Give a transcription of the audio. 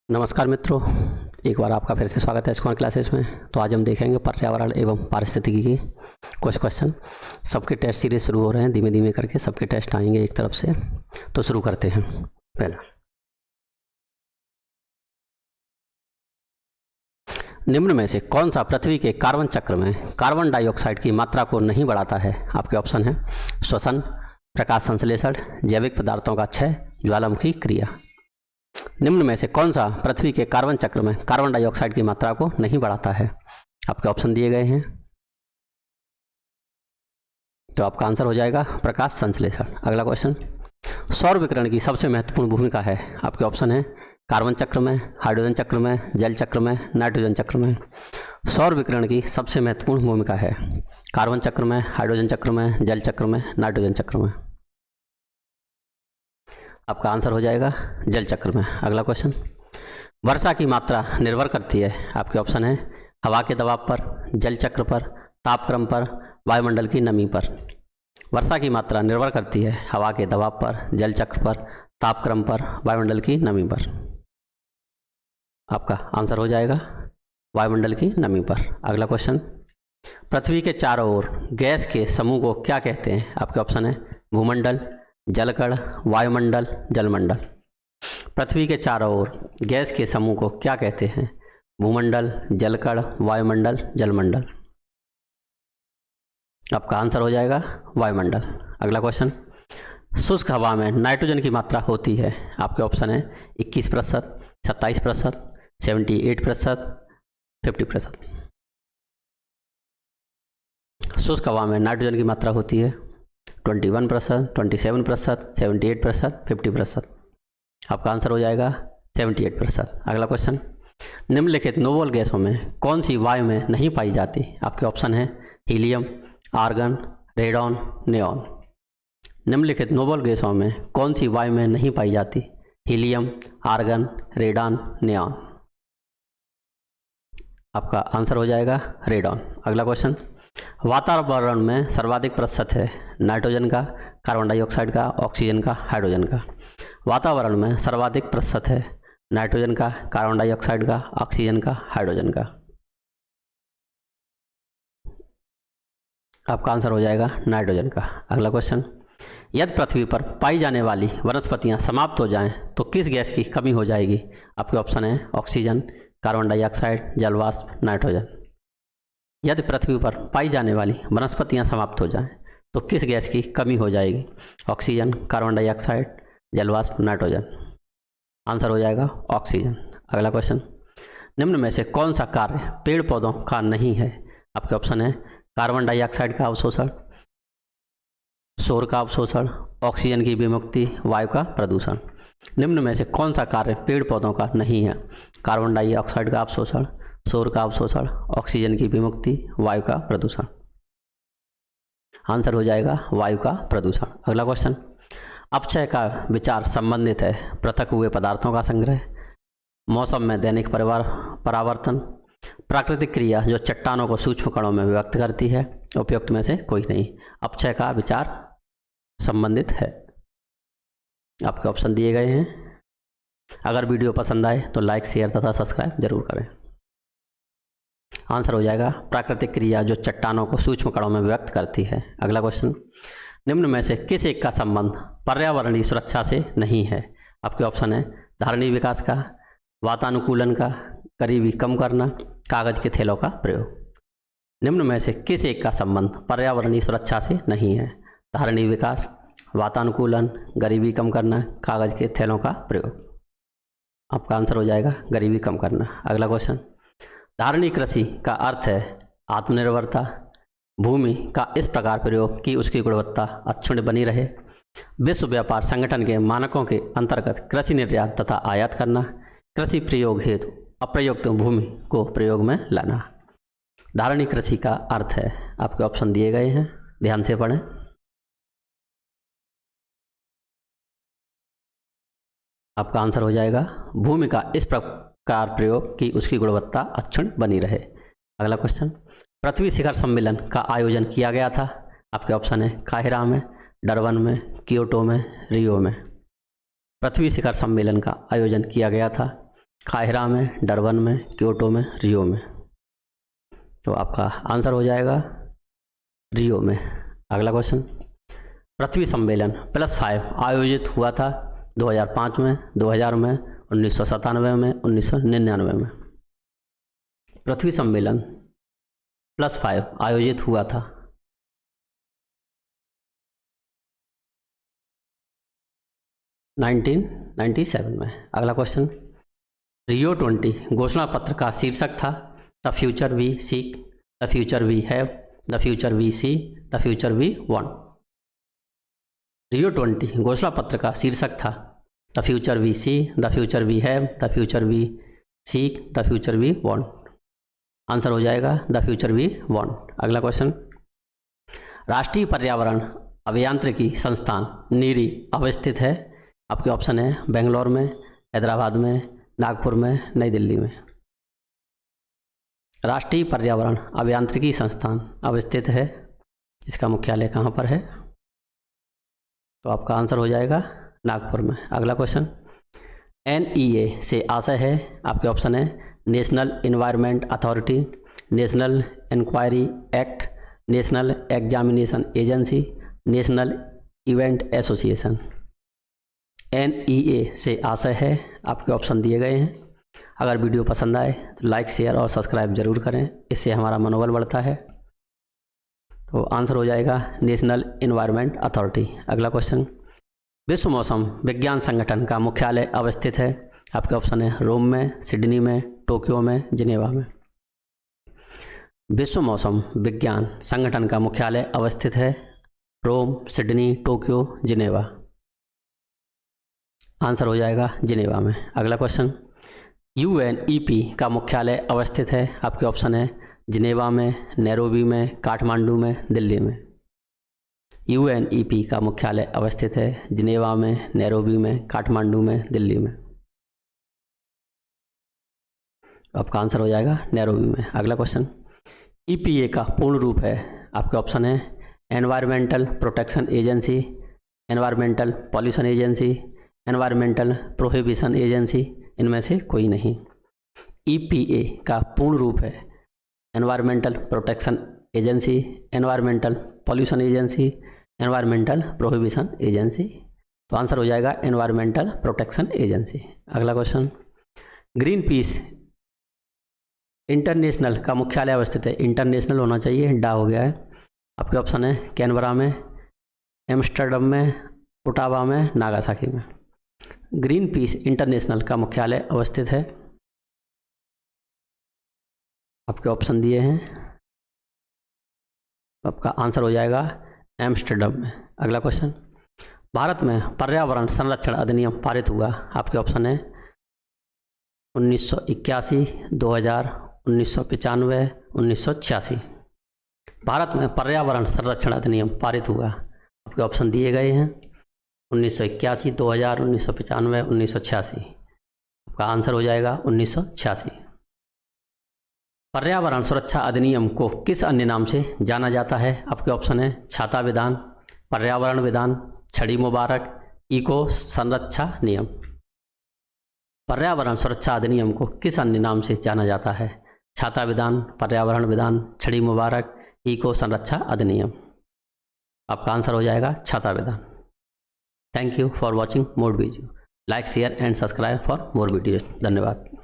नमस्कार मित्रों, एक बार आपका फिर से स्वागत है स्कॉन क्लासेस में। तो आज हम देखेंगे पर्यावरण एवं पारिस्थितिकी के कुछ क्वेश्चन। सबके टेस्ट सीरीज शुरू हो रहे हैं, धीमे धीमे करके सबके टेस्ट आएंगे एक तरफ से। तो शुरू करते हैं। पहला, निम्न में से कौन सा पृथ्वी के कार्बन चक्र में कार्बन डाइऑक्साइड की मात्रा को नहीं बढ़ाता है? आपके ऑप्शन है श्वसन, प्रकाश संश्लेषण, जैविक पदार्थों का क्षय, ज्वालामुखी क्रिया। निम्न में से कौन सा पृथ्वी के कार्बन चक्र में कार्बन डाइऑक्साइड की मात्रा को नहीं बढ़ाता है? आपके ऑप्शन दिए गए हैं। तो आपका आंसर हो जाएगा प्रकाश संश्लेषण। अगला क्वेश्चन, सौर विकिरण की सबसे महत्वपूर्ण भूमिका है? आपके ऑप्शन है कार्बन चक्र में, हाइड्रोजन चक्र में, जल चक्र में, नाइट्रोजन चक्र में। सौर विकिरण की सबसे महत्वपूर्ण भूमिका है कार्बन चक्र में, हाइड्रोजन चक्र में, जल चक्र में, नाइट्रोजन चक्र में। आपका आंसर हो जाएगा जल चक्र में। अगला क्वेश्चन, वर्षा की मात्रा निर्भर करती है? आपके ऑप्शन है हवा के दबाव पर, जल चक्र पर, तापक्रम पर, वायुमंडल की नमी पर। वर्षा की मात्रा निर्भर करती है हवा के दबाव पर, जल चक्र पर, तापक्रम पर, वायुमंडल की नमी पर। आपका आंसर हो जाएगा वायुमंडल की नमी पर। अगला क्वेश्चन, पृथ्वी के चारों ओर गैस के समूह को क्या कहते हैं? आपके ऑप्शन है भूमंडल, जलकण, वायुमंडल, जलमंडल। पृथ्वी के चारों ओर गैस के समूह को क्या कहते हैं? भूमंडल, जलकण, वायुमंडल, जलमंडल। आपका आंसर हो जाएगा वायुमंडल। अगला क्वेश्चन, शुष्क हवा में नाइट्रोजन की मात्रा होती है? आपके ऑप्शन है 21%, 27%, 78%, 50%। शुष्क हवा में नाइट्रोजन की मात्रा होती है 21%, 27%, 78%, 50%। आपका आंसर हो जाएगा 78%। अगला क्वेश्चन, निम्नलिखित नोबल गैसों में कौन सी वायु में नहीं पाई जाती? आपके ऑप्शन है हीलियम, आर्गन, रेडॉन, नियॉन। निम्नलिखित नोबल गैसों में कौन सी वायु में नहीं पाई जाती? Helium, argon, radon, neon. आपका आंसर हो जाएगा रेडॉन। अगला क्वेश्चन, वातावरण में सर्वाधिक प्रतिशत है नाइट्रोजन का, कार्बन डाइऑक्साइड का, ऑक्सीजन का, हाइड्रोजन का। वातावरण में सर्वाधिक प्रतिशत है नाइट्रोजन का, कार्बन डाइऑक्साइड का, ऑक्सीजन का, हाइड्रोजन का। आपका आंसर हो जाएगा नाइट्रोजन का। अगला क्वेश्चन, यदि पृथ्वी पर पाई जाने वाली वनस्पतियां समाप्त हो जाएं तो किस गैस की कमी हो जाएगी? आपके ऑप्शन है ऑक्सीजन, कार्बन डाइऑक्साइड, जलवाष्प, नाइट्रोजन। यदि पृथ्वी पर पाई जाने वाली वनस्पतियां समाप्त हो जाएं तो किस गैस की कमी हो जाएगी? ऑक्सीजन, कार्बन डाइऑक्साइड, जलवाष्प, नाइट्रोजन। आंसर हो जाएगा ऑक्सीजन। अगला क्वेश्चन, निम्न में से कौन सा कार्य पेड़ पौधों का नहीं है? आपके ऑप्शन है कार्बन डाइऑक्साइड का अवशोषण, सौर का अवशोषण, ऑक्सीजन की विमुक्ति, वायु का प्रदूषण। निम्न में से कौन सा कार्य पेड़ पौधों का नहीं है? कार्बन डाइऑक्साइड का अवशोषण, सौर का अवशोषण, ऑक्सीजन की विमुक्ति, वायु का प्रदूषण। आंसर हो जाएगा वायु का प्रदूषण। अगला क्वेश्चन, अपक्षय का विचार संबंधित है पृथक हुए पदार्थों का संग्रह, मौसम में दैनिक परावर्तन, प्राकृतिक क्रिया जो चट्टानों को सूक्ष्म कणों में विभक्त करती है। उपयुक्त में से कोई नहीं। अपक्षय का विचार संबंधित है। आपके ऑप्शन दिए गए हैं। अगर वीडियो पसंद आए तो लाइक, शेयर तथा सब्सक्राइब जरूर करें। आंसर हो जाएगा प्राकृतिक क्रिया जो चट्टानों को सूक्ष्म कणों में व्यक्त करती है। अगला क्वेश्चन, निम्न में से किस एक का संबंध पर्यावरणीय सुरक्षा से नहीं है? आपके ऑप्शन है धारणीय विकास का, वातानुकूलन का, गरीबी कम करना, कागज के थैलों का प्रयोग। निम्न में से किस एक का संबंध पर्यावरणीय सुरक्षा से नहीं है? धारणीय विकास, वातानुकूलन, गरीबी कम करना, कागज के थैलों का प्रयोग। आपका आंसर हो जाएगा गरीबी कम करना। अगला क्वेश्चन, धारणीय कृषि का अर्थ है आत्मनिर्भरता, भूमि का इस प्रकार प्रयोग कि उसकी गुणवत्ता अक्षुण्ण बनी रहे, विश्व व्यापार संगठन के मानकों के अंतर्गत कृषि निर्यात तथा आयात करना, कृषि प्रयोग हेतु अप्रयुक्त भूमि को प्रयोग में लाना। धारणीय कृषि का अर्थ है, आपके ऑप्शन दिए गए हैं, ध्यान से पढ़ें। आपका आंसर हो जाएगा भूमि का इस प्रकार प्रयोग कि उसकी गुणवत्ता अक्षुण्ण बनी रहे। अगला क्वेश्चन, पृथ्वी शिखर सम्मेलन का आयोजन किया गया था? आपके ऑप्शन है काहिरा में, डरबन में, कियोटो में, रियो में। पृथ्वी शिखर सम्मेलन का आयोजन किया गया था काहिरा में, डरबन में, क्योटो में, रियो में। तो आपका आंसर हो जाएगा रियो में। अगला क्वेश्चन, पृथ्वी सम्मेलन +5 आयोजित हुआ था 2005 में, 2000 में, 1997 में, 1999 में। पृथ्वी सम्मेलन +5 आयोजित हुआ था 1997 में। अगला क्वेश्चन, रियो 20 घोषणा पत्र का शीर्षक था the future we seek, the future we have, the future we see, the future we want. Rio 20 घोषणा पत्र का शीर्षक था the future we see, the future we have, the future we seek, the future we want. Answer हो जाएगा the future we want. अगला question, राष्ट्रीय पर्यावरण अभियांत्रिकी संस्थान नीरी अवस्थित है। आपके ऑप्शन है बेंगलोर में, हैदराबाद में, नागपुर में, नई दिल्ली में। राष्ट्रीय पर्यावरण अभियांत्रिकी संस्थान अवस्थित है, इसका मुख्यालय कहाँ पर है? तो आपका आंसर हो जाएगा नागपुर में। अगला क्वेश्चन, NEA से आशय है। आपके ऑप्शन है national environment authority, national enquiry act, national examination agency, national event association. NEA से आशय है। आपके ऑप्शन दिए गए हैं। अगर वीडियो पसंद आए तो लाइक, शेयर और सब्सक्राइब जरूर करें, इससे हमारा मनोबल बढ़ता है। तो आंसर हो जाएगा नेशनल एनवायरनमेंट अथॉरिटी। अगला क्वेश्चन, विश्व मौसम विज्ञान संगठन का मुख्यालय अवस्थित है। आपके ऑप्शन है रोम में, सिडनी में, टोक्यो में, जिनेवा में। विश्व मौसम विज्ञान संगठन का मुख्यालय अवस्थित है रोम, सिडनी, टोक्यो, जिनेवा। आंसर हो जाएगा जिनेवा में। अगला क्वेश्चन, UNEP का मुख्यालय अवस्थित है। आपके ऑप्शन है जिनेवा में, नैरोबी में, काठमांडू में, दिल्ली में। UNEP का मुख्यालय अवस्थित है जिनेवा में, नैरोबी में, काठमांडू में, दिल्ली में। आपका आंसर हो जाएगा नैरोबी में। अगला क्वेश्चन, EPA का पूर्ण रूप है। आपके ऑप्शन है environmental protection agency, environmental pollution agency, environmental prohibition agency, इनमें से कोई नहीं। EPA का पूर्ण रूप है environmental protection agency, environmental pollution agency, environmental prohibition agency. तो आंसर हो जाएगा एनवायरमेंटल प्रोटेक्शन एजेंसी। अगला क्वेश्चन, ग्रीन पीस इंटरनेशनल का मुख्यालय अवस्थित है। इंटरनेशनल होना चाहिए, डा हो गया है। आपके ऑप्शन है कैनबरा में, एम्स्टर्डम में, ओटावा में, नागासाकी में। ग्रीन पीस इंटरनेशनल का मुख्यालय अवस्थित है। आपके ऑप्शन दिए हैं, आपका आंसर हो जाएगा एम्स्टर्डम में। अगला क्वेश्चन, भारत में पर्यावरण संरक्षण अधिनियम पारित हुआ। आपके ऑप्शन है 1981, 2000, 1995, 1986। भारत में पर्यावरण संरक्षण अधिनियम पारित हुआ। आपके ऑप्शन दिए गए हैं 1981, 2000, 1995, 1986। आपका आंसर हो जाएगा 1986। पर्यावरण सुरक्षा अधिनियम को किस अन्य नाम से जाना जाता है? आपके ऑप्शन है छाता विधान, पर्यावरण विधान, छड़ी मुबारक, इको संरक्षा नियम। पर्यावरण सुरक्षा अधिनियम को किस अन्य नाम से जाना जाता है? छाता विधान, पर्यावरण विधान, छड़ी मुबारक, इको संरक्षा अधिनियम। आपका आंसर हो जाएगा छाता विधान। Thank you for watching more video. Like, share and subscribe for more videos. धन्यवाद।